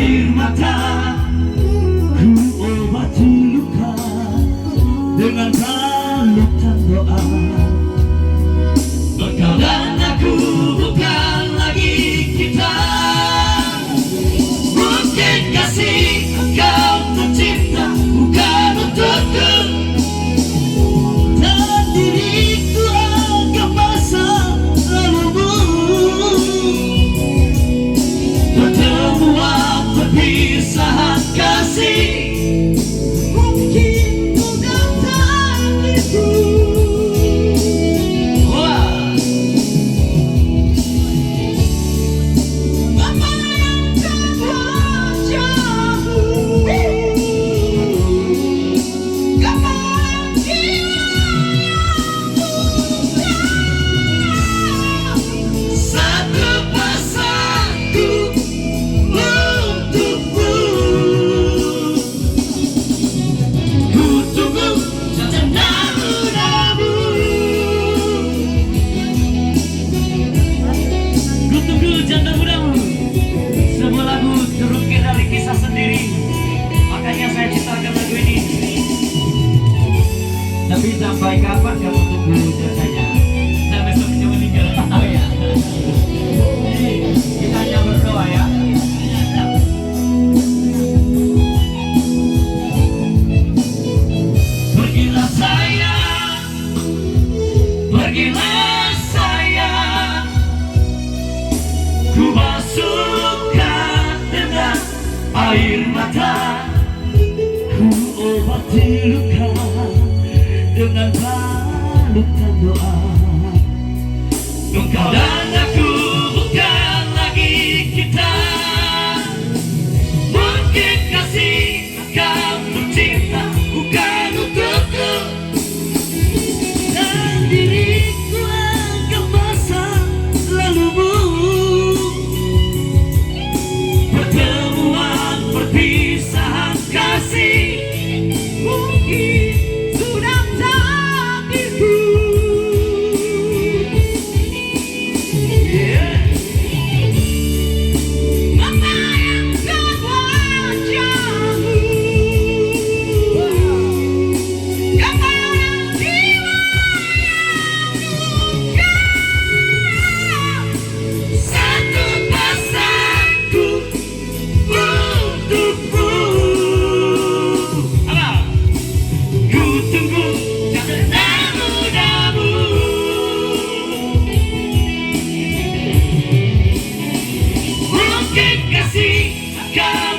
air mata, ku obati luka dengan balutan doa. Engkau dan aku bukan lagi kita. Mungkin kasih engkau tercipta bukan untukku, dan diriku anggap masa lalumu. Pertemuan perpisahan kasih mungkin bukan takdirku. Tapi sampai kapan kamu tunggu jasanya? Sampai besoknya meninggal. Oh ya. Kita hanya berdoa ya. Pergilah sayang, pergilah sayang, ku basuhkan dengan air mata, ku obati luka dengan balutan doa. Engkau dan aku bukan lagi kita. Mungkin kasih akan tercipta bukan untukku, dan diriku anggap masa lalumu. Pertemuan perpisahan kasih mungkin sudah takdirku. Membayangkan wajahmu, gambaran jiwa yang duka. Satu pesanku untukmu. Ku tunggu namu-namu. Mungkin kasih akan